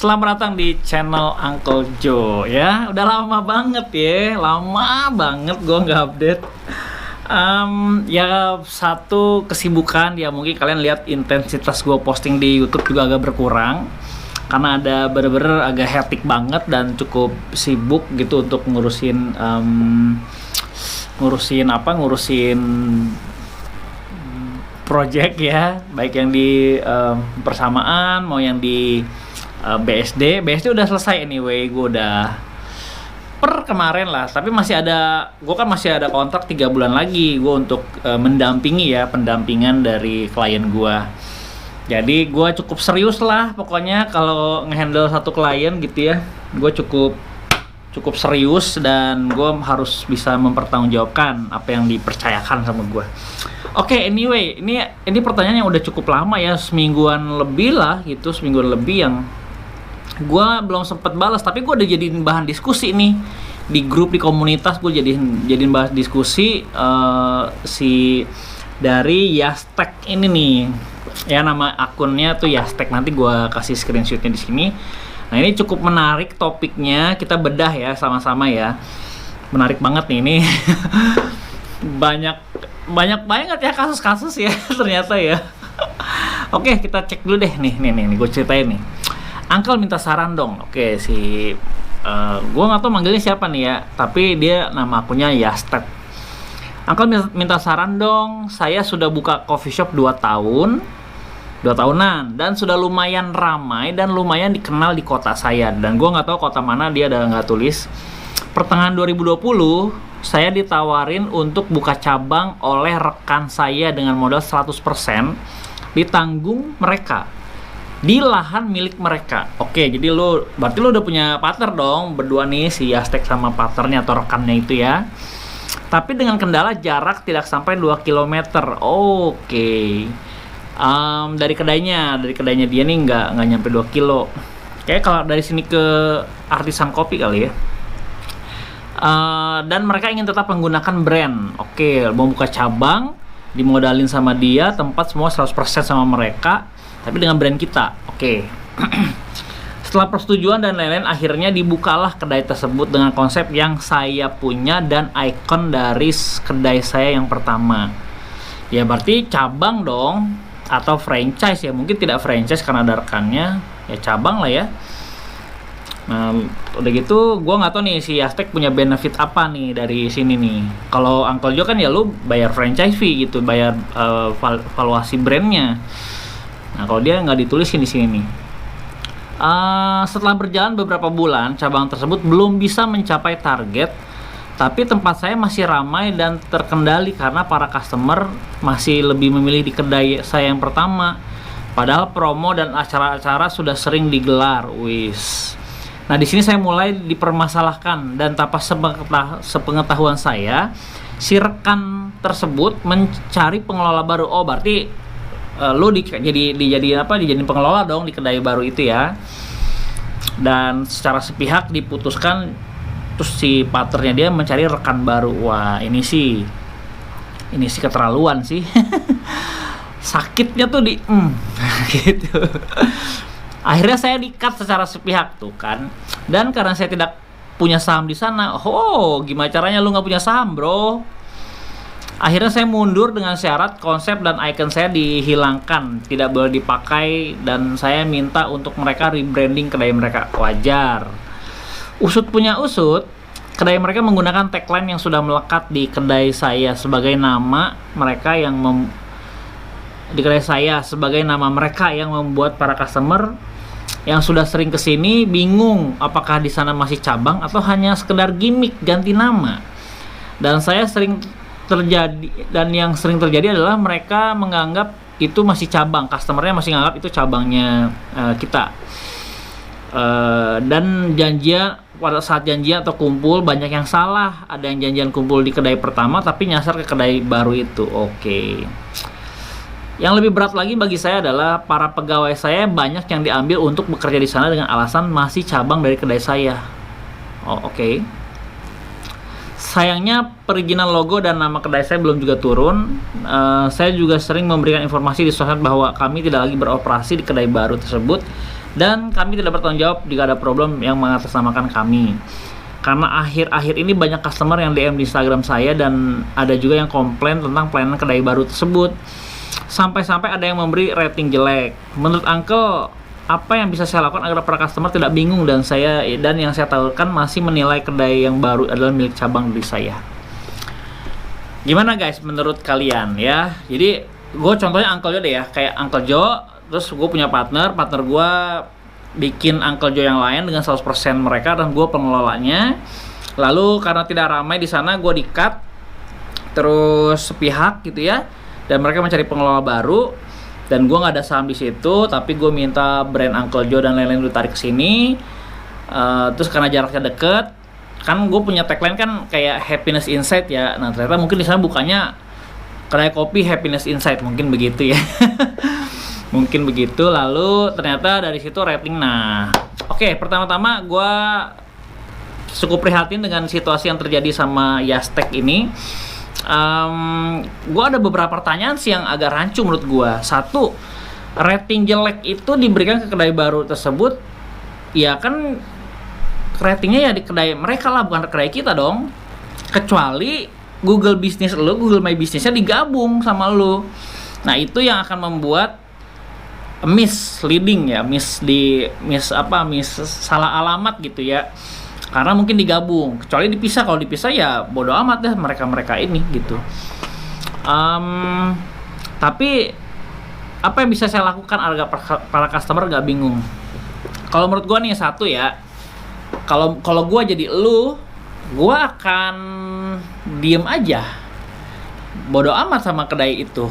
Selamat datang di channel Uncle Joe ya. Udah lama banget ya, lama banget gue nggak update. Ya satu kesibukan ya, mungkin kalian lihat intensitas gue posting di YouTube juga agak berkurang karena ada bener-bener agak hektik banget dan cukup sibuk gitu untuk ngurusin project ya, baik yang di persamaan mau yang di BSD udah selesai anyway, gue udah per kemarin lah, tapi gue kan masih ada kontrak 3 bulan lagi gue untuk mendampingi ya, pendampingan dari klien gue. Jadi gue cukup serius lah pokoknya kalau ngehandle satu klien gitu ya, gue cukup serius dan gue harus bisa mempertanggungjawabkan apa yang dipercayakan sama gue. Oke, anyway, ini pertanyaan yang udah cukup lama ya, semingguan lebih yang gue belum sempet balas, tapi gue udah jadiin bahan diskusi nih di grup, di komunitas. Gue jadiin bahan diskusi dari Yastek ini nih ya, nama akunnya tuh Yastek, nanti gue kasih screenshotnya di sini. Nah, ini cukup menarik topiknya, kita bedah ya sama-sama ya, menarik banget nih ini. banyak banget ya kasus-kasus ya ternyata ya. Oke, kita cek dulu deh nih gue ceritain nih. Uncle minta saran dong. Oke, gue nggak tahu manggilnya siapa nih ya, tapi dia nama akunnya Yastek. Uncle minta saran dong. Saya sudah buka coffee shop 2 tahunan dan sudah lumayan ramai dan lumayan dikenal di kota saya, dan gue nggak tahu kota mana, dia ada nggak tulis. Pertengahan 2020 saya ditawarin untuk buka cabang oleh rekan saya dengan modal 100% ditanggung mereka di lahan milik mereka. Oke, jadi berarti lo udah punya partner dong berdua nih, si Yastek sama partnernya atau rekannya itu ya. Tapi dengan kendala jarak tidak sampai 2 km. Oke. Dari kedainya dia nih nggak nyampe 2 kilo. Kayak kalau dari sini ke Artisan Kopi kali ya. Dan mereka ingin tetap menggunakan brand. Oke, mau buka cabang, dimodalin sama dia, tempat semua 100% sama mereka, tapi dengan brand kita. Oke. Setelah persetujuan dan lain-lain, akhirnya dibukalah kedai tersebut dengan konsep yang saya punya dan ikon dari kedai saya yang pertama. Ya berarti cabang dong, atau franchise ya, mungkin tidak franchise karena ada rekannya, ya cabang lah ya. Nah, udah gitu gue nggak tahu nih si Yastek punya benefit apa nih dari sini nih. Kalau Uncle Joe kan ya lu bayar franchise fee gitu, bayar valuasi brandnya. Nah, kalau dia nggak ditulisin di sini nih. Setelah berjalan beberapa bulan, cabang tersebut belum bisa mencapai target, tapi tempat saya masih ramai dan terkendali karena para customer masih lebih memilih di kedai saya yang pertama. Padahal promo dan acara-acara sudah sering digelar. Nah, di sini saya mulai dipermasalahkan dan tanpa sepengetahuan saya, si rekan tersebut mencari pengelola baru. Oh, berarti lo dijadiin pengelola dong di kedai baru itu ya. Dan secara sepihak diputuskan, terus si partnernya dia mencari rekan baru. Wah, ini sih keterlaluan sih. Sakitnya tuh gitu. Akhirnya saya di-cut secara sepihak tuh kan. Dan karena saya tidak punya saham di sana, gimana caranya lu nggak punya saham, bro? Akhirnya saya mundur dengan syarat konsep dan icon saya dihilangkan, tidak boleh dipakai, dan saya minta untuk mereka rebranding kedai mereka. Wajar. Usut punya usut, kedai mereka menggunakan tagline yang sudah melekat di kedai saya sebagai nama mereka yang membuat para customer yang sudah sering kesini bingung apakah di sana masih cabang atau hanya sekedar gimmick ganti nama. Dan yang sering terjadi adalah mereka menganggap itu masih cabang, customernya masih menganggap itu cabangnya kita. Dan pada saat janjian atau kumpul banyak yang salah. Ada yang janjian kumpul di kedai pertama tapi nyasar ke kedai baru itu. Oke. Yang lebih berat lagi bagi saya adalah para pegawai saya banyak yang diambil untuk bekerja di sana dengan alasan masih cabang dari kedai saya. Oke. Sayangnya perizinan logo dan nama kedai saya belum juga turun. Saya juga sering memberikan informasi di sosmed bahwa kami tidak lagi beroperasi di kedai baru tersebut dan kami tidak bertanggung jawab jika ada problem yang mengatasnamakan kami. Karena akhir-akhir ini banyak customer yang DM di Instagram saya dan ada juga yang komplain tentang pelayanan kedai baru tersebut. Sampai-sampai ada yang memberi rating jelek. Menurut Uncle, apa yang bisa saya lakukan agar para customer tidak bingung dan yang saya tawarkan masih menilai kedai yang baru adalah milik cabang dari saya? Gimana guys menurut kalian ya? Jadi gue contohnya Uncle Jo deh ya, kayak Uncle Jo, terus gue punya partner gue bikin Uncle Jo yang lain dengan 100% mereka dan gue pengelolanya. Lalu karena tidak ramai di sana, gue di-cut terus sepihak gitu ya, dan mereka mencari pengelola baru dan gue nggak ada saham di situ, tapi gue minta brand Uncle Jo dan lain-lain ditarik ke sini. Terus karena jaraknya deket, kan gue punya tagline kan kayak happiness inside ya. Nah ternyata mungkin di sana bukannya kedai kopi happiness inside, mungkin begitu ya. Mungkin begitu. Lalu ternyata dari situ rating. Nah, oke, pertama-tama gue cukup prihatin dengan situasi yang terjadi sama Yastek ini. Gue ada beberapa pertanyaan sih yang agak rancu menurut gue. Satu, rating jelek itu diberikan ke kedai baru tersebut, ya kan ratingnya ya di kedai mereka lah, bukan kedai kita dong. Kecuali Google Business lo, Google My Business-nya digabung sama lo. Nah itu yang akan membuat misleading ya, salah alamat gitu ya, karena mungkin digabung. Kecuali dipisah, kalau dipisah ya bodo amat deh mereka ini gitu. Tapi apa yang bisa saya lakukan agar para customer gak bingung? Kalau menurut gue nih satu ya, kalau gue jadi lu, gue akan diem aja, bodo amat sama kedai itu.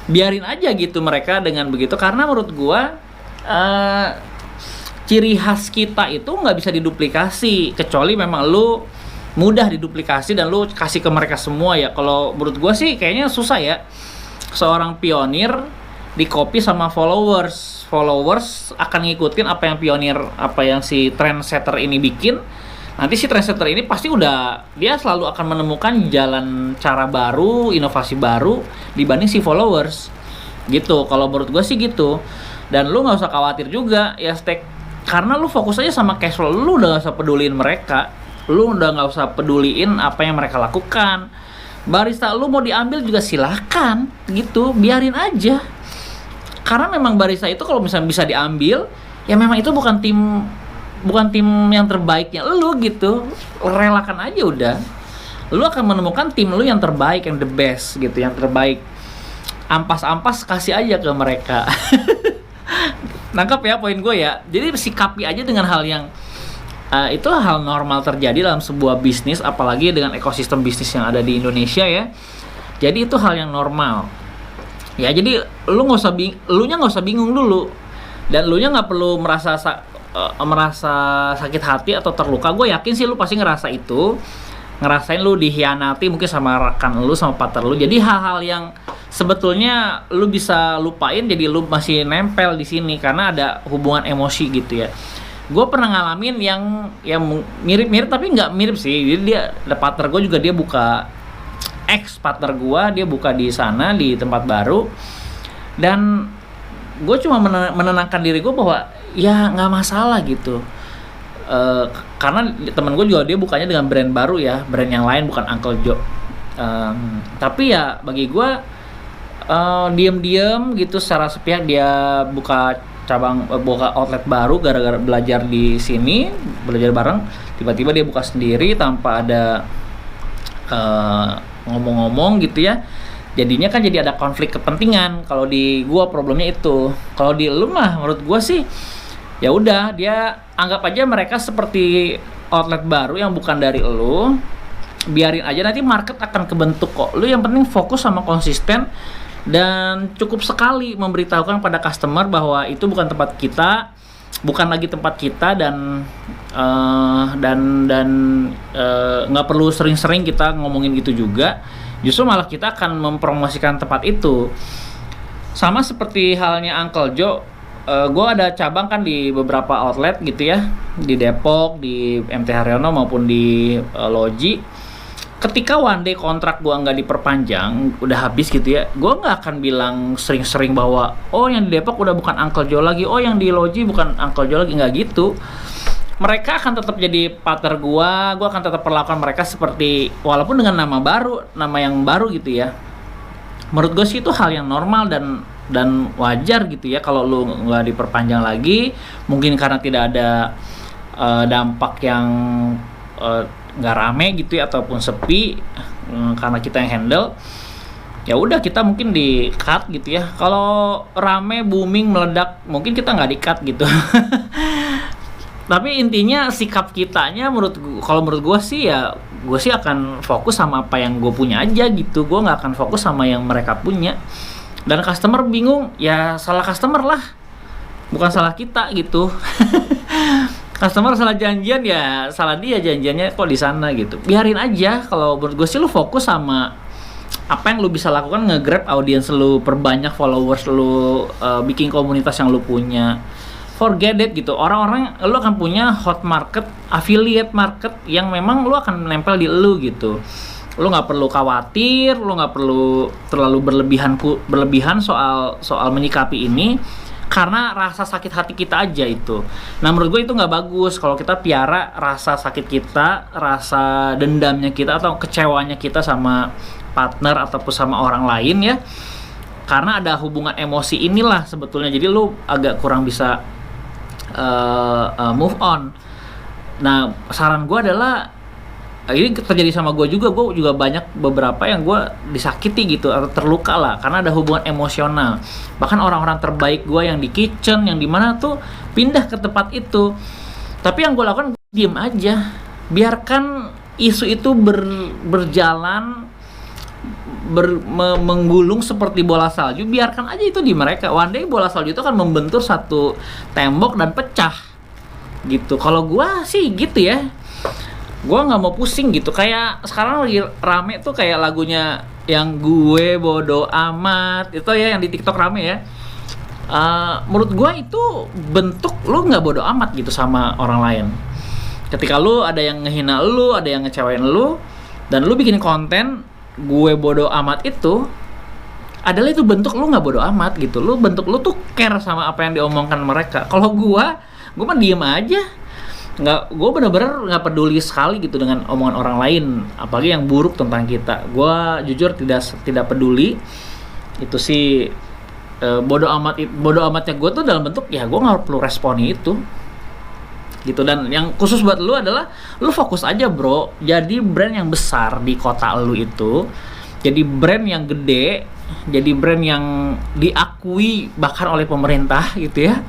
Biarin aja gitu mereka dengan begitu, karena menurut gua ciri khas kita itu nggak bisa diduplikasi, kecuali memang lu mudah diduplikasi dan lu kasih ke mereka semua ya. Kalau menurut gua sih kayaknya susah ya seorang pionir di copy sama followers akan ngikutin apa yang si trendsetter ini bikin. Nanti si trendsetter ini pasti dia selalu akan menemukan jalan cara baru, inovasi baru dibanding si followers gitu. Kalau menurut gue sih gitu. Dan lu nggak usah khawatir juga ya Stek, karena lu fokus aja sama cash flow. Lu udah nggak usah peduliin mereka, lu udah nggak usah peduliin apa yang mereka lakukan. Barista lu mau diambil juga silahkan gitu, biarin aja. Karena memang barista itu kalau misalnya bisa diambil, ya memang itu bukan tim yang terbaiknya lu gitu. Relakan aja udah. Lu akan menemukan tim lu yang terbaik, yang the best gitu, yang terbaik. Ampas-ampas kasih aja ke mereka. Nangkep ya poin gue ya. Jadi sikapi aja dengan hal yang itulah hal normal terjadi dalam sebuah bisnis, apalagi dengan ekosistem bisnis yang ada di Indonesia ya. Jadi itu hal yang normal. Ya jadi elunya nggak usah bingung dulu, dan elunya nggak perlu merasa sakit hati atau terluka. Gue yakin sih lu pasti ngerasain lu dikhianati mungkin sama rekan lu, sama partner lu. Jadi hal-hal yang sebetulnya lu bisa lupain, jadi lu masih nempel di sini karena ada hubungan emosi gitu ya. Gue pernah ngalamin yang mirip-mirip, tapi nggak mirip sih. Jadi ada partner gue juga, dia buka, ex partner gue dia buka di sana di tempat baru, dan gue cuma menenangkan diri gue bahwa ya nggak masalah gitu. Karena temen gue juga dia bukanya dengan brand baru ya, brand yang lain bukan Uncle Jo. Tapi ya bagi gue diem-diem gitu secara sepihak dia buka outlet baru gara-gara belajar di sini, belajar bareng, tiba-tiba dia buka sendiri tanpa ada ngomong-ngomong gitu ya. Jadinya kan jadi ada konflik kepentingan. Kalau di gua problemnya itu. Kalau di lu mah menurut gua sih ya udah, dia anggap aja mereka seperti outlet baru yang bukan dari lu. Biarin aja, nanti market akan kebentuk kok. Lu yang penting fokus sama konsisten dan cukup sekali memberitahukan pada customer bahwa itu bukan tempat kita, bukan lagi tempat kita, dan nggak perlu sering-sering kita ngomongin gitu juga. Justru malah kita akan mempromosikan tempat itu. Sama seperti halnya Uncle Jo, gue ada cabang kan di beberapa outlet gitu ya, di Depok, di MT Haryono maupun di Loji. ketika one day kontrak gua nggak diperpanjang, udah habis gitu ya, gua nggak akan bilang sering-sering bahwa oh yang di Depok udah bukan Uncle Joe lagi, oh yang di Loji bukan Uncle Joe lagi, nggak gitu. Mereka akan tetap jadi partner gua akan tetap perlakukan mereka seperti, walaupun dengan nama baru, nama yang baru gitu ya. Menurut gue sih itu hal yang normal dan wajar gitu ya kalau lu nggak diperpanjang lagi, mungkin karena tidak ada dampak yang nggak rame gitu ya, ataupun sepi karena kita yang handle. Ya udah, kita mungkin di cut gitu ya. Kalau rame, booming, meledak, mungkin kita nggak di cut gitu. Tapi intinya sikap kitanya kalau menurut gue sih ya, gue sih akan fokus sama apa yang gue punya aja gitu. Gue nggak akan fokus sama yang mereka punya. Dan customer bingung, ya salah customer lah, bukan salah kita gitu. Customer salah janjian, ya salah dia janjiannya kok di sana gitu. Biarin aja. Kalau menurut gue sih lu fokus sama apa yang lu bisa lakukan, nge-grab audience lu, perbanyak followers lu, bikin komunitas yang lu punya. Forget it gitu. Orang-orang, lu akan punya hot market, affiliate market yang memang lu akan nempel di lu gitu. Lu nggak perlu khawatir, lu nggak perlu terlalu berlebihan soal menyikapi ini, karena rasa sakit hati kita aja itu. Nah menurut gue itu nggak bagus kalau kita piara rasa sakit kita, rasa dendamnya kita atau kecewanya kita sama partner ataupun sama orang lain ya. Karena ada hubungan emosi inilah sebetulnya. Jadi lu agak kurang bisa move on. Nah saran gue adalah, ini terjadi sama gue juga banyak beberapa yang gue disakiti gitu atau terluka lah karena ada hubungan emosional. Bahkan orang-orang terbaik gue yang di kitchen, yang dimana tuh pindah ke tempat itu. Tapi yang gue lakukan, diem aja, biarkan isu itu berjalan, menggulung seperti bola salju. Biarkan aja itu di mereka. One day bola salju itu akan membentur satu tembok dan pecah gitu. Kalau gue sih gitu ya, gue nggak mau pusing gitu. Kayak sekarang lagi rame tuh kayak lagunya yang gue bodo amat itu ya, yang di TikTok rame ya. Menurut gue itu bentuk lu nggak bodo amat gitu sama orang lain. Ketika lu ada yang ngehina lu, ada yang ngecewain lu, dan lu bikin konten gue bodo amat, itu adalah itu bentuk lu nggak bodo amat gitu. Lu bentuk lu tuh care sama apa yang diomongkan mereka. Kalau gue mah diem aja. Gue bener-bener nggak peduli sekali gitu dengan omongan orang lain, apalagi yang buruk tentang kita. Gue jujur tidak peduli. Itu sih bodo amatnya gue tuh dalam bentuk ya gue nggak perlu responi itu gitu. Dan yang khusus buat lu adalah lu fokus aja bro, jadi brand yang besar di kota lu itu, jadi brand yang gede, jadi brand yang diakui bahkan oleh pemerintah gitu ya.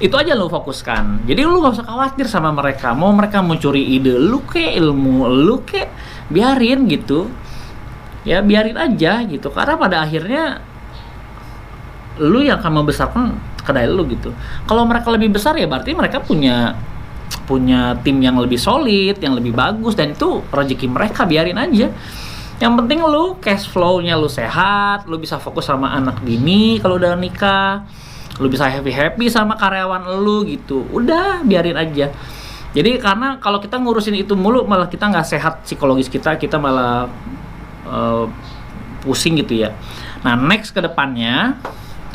Itu aja lu fokuskan. Jadi lu gak usah khawatir sama mereka. Mau mereka mau curi ide lu kek, ilmu lu kek, biarin gitu. Ya biarin aja gitu. Karena pada akhirnya lu yang akan membesarkan kedai lu gitu. Kalau mereka lebih besar ya berarti mereka punya tim yang lebih solid, yang lebih bagus, dan itu rezeki mereka, biarin aja. Yang penting lu cash flow-nya lu sehat, lu bisa fokus sama anak bini kalau udah nikah, lu bisa happy sama karyawan lu gitu. Udah biarin aja. Jadi karena kalau kita ngurusin itu mulu, malah kita nggak sehat psikologis kita malah pusing gitu ya. Nah next ke depannya,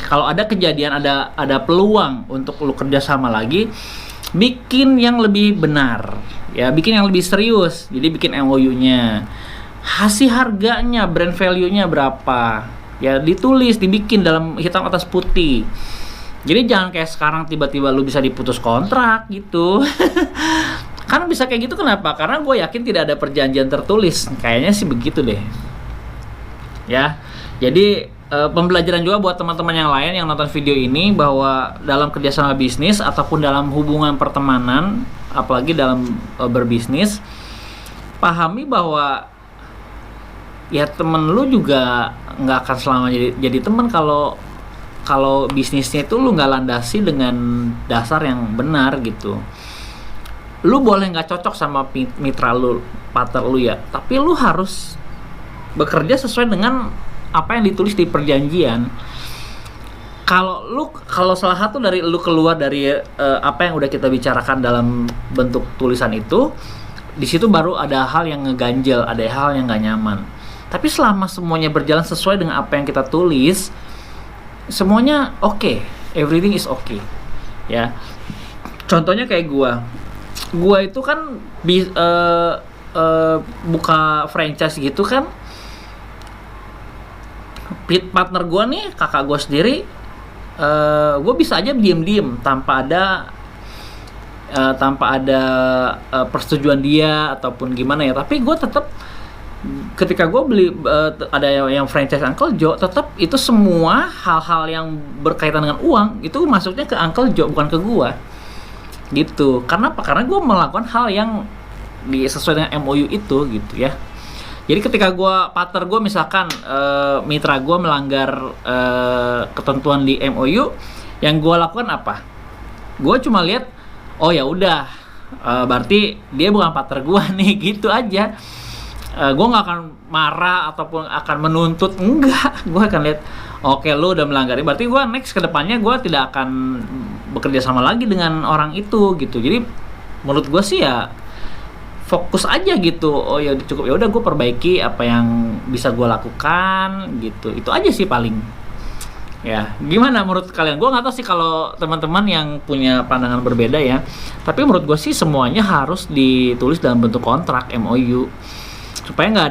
kalau ada kejadian, ada peluang untuk lu kerja sama lagi, bikin yang lebih benar ya, bikin yang lebih serius. Jadi bikin MOU-nya, kasih harganya, brand value-nya berapa ya, ditulis, dibikin dalam hitam atas putih. Jadi jangan kayak sekarang tiba-tiba lu bisa diputus kontrak gitu. Karena bisa kayak gitu kenapa? Karena gue yakin tidak ada perjanjian tertulis. Kayaknya sih begitu deh ya. Jadi pembelajaran juga buat teman-teman yang lain yang nonton video ini, bahwa dalam kerjasama bisnis ataupun dalam hubungan pertemanan, apalagi dalam berbisnis, pahami bahwa ya temen lu juga nggak akan selama jadi temen kalau bisnisnya itu lu nggak landasi dengan dasar yang benar gitu. Lu boleh nggak cocok sama mitra lu, partner lu ya, tapi lu harus bekerja sesuai dengan apa yang ditulis di perjanjian. Kalau salah satu dari lu keluar dari apa yang udah kita bicarakan dalam bentuk tulisan itu, di situ baru ada hal yang ngeganjel, ada hal yang nggak nyaman. Tapi selama semuanya berjalan sesuai dengan apa yang kita tulis, semuanya oke, everything is okay. Ya, contohnya kayak gua itu kan buka franchise gitu kan. Partner gua nih, kakak gua sendiri, gua bisa aja diem-diem tanpa ada persetujuan dia ataupun gimana ya. Tapi gue tetap, ketika gue beli ada yang franchise Uncle Joe, tetap itu semua hal-hal yang berkaitan dengan uang itu masuknya ke Uncle Joe, bukan ke gue gitu. Karena apa? Karena gue melakukan hal yang sesuai dengan MOU itu gitu ya. Jadi ketika partner gue misalkan mitra gue melanggar ketentuan di MOU, yang gue lakukan apa? Gue cuma lihat, oh ya udah, berarti dia bukan partner gue nih, gitu aja. Gue nggak akan marah ataupun akan menuntut, enggak. Gue akan lihat, oke, lu udah melanggar, berarti gue next ke depannya gue tidak akan bekerja sama lagi dengan orang itu gitu. Jadi menurut gue sih ya fokus aja gitu. Oh ya cukup, ya udah gue perbaiki apa yang bisa gue lakukan gitu. Itu aja sih paling. Ya, gimana menurut kalian? Gue nggak tahu sih kalau teman-teman yang punya pandangan berbeda ya. Tapi menurut gue sih semuanya harus ditulis dalam bentuk kontrak MOU supaya nggak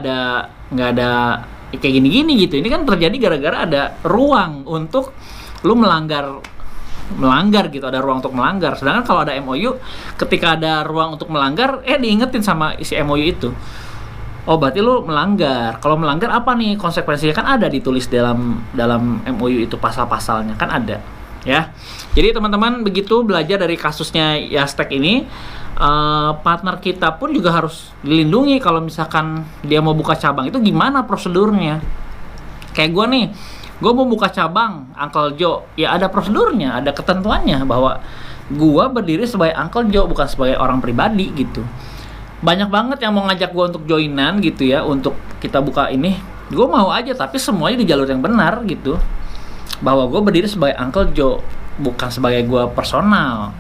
ada kayak gini-gini gitu. Ini kan terjadi gara-gara ada ruang untuk lu melanggar gitu, ada ruang untuk melanggar. Sedangkan kalau ada MOU, ketika ada ruang untuk melanggar, diingetin sama isi MOU itu. Oh berarti lu melanggar. Kalau melanggar apa nih konsekuensinya? Kan ada ditulis dalam MOU itu, pasal-pasalnya kan ada ya. Jadi teman-teman begitu belajar dari kasusnya Yastek ini, partner kita pun juga harus dilindungi. Kalau misalkan dia mau buka cabang, itu gimana prosedurnya? Kayak gue nih, gue mau buka cabang Uncle Joe, ya ada prosedurnya, ada ketentuannya bahwa gue berdiri sebagai Uncle Joe, bukan sebagai orang pribadi gitu. Banyak banget yang mau ngajak gue untuk joinan gitu ya, untuk kita buka ini, gue mau aja, tapi semuanya di jalur yang benar gitu, bahwa gue berdiri sebagai Uncle Joe, bukan sebagai gue personal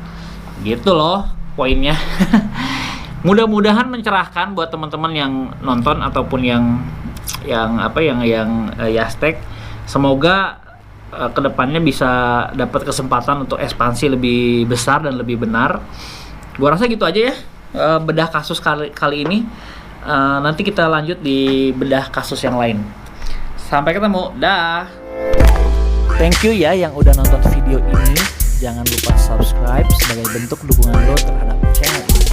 gitu loh poinnya. Mudah-mudahan mencerahkan buat teman-teman yang nonton ataupun yang Yastek. Semoga kedepannya bisa dapat kesempatan untuk ekspansi lebih besar dan lebih benar. Gue rasa gitu aja ya, bedah kasus kali ini. Nanti kita lanjut di bedah kasus yang lain. Sampai ketemu, dah. Thank you ya yang udah nonton video ini. Jangan lupa subscribe sebagai bentuk dukungan lo terhadap channel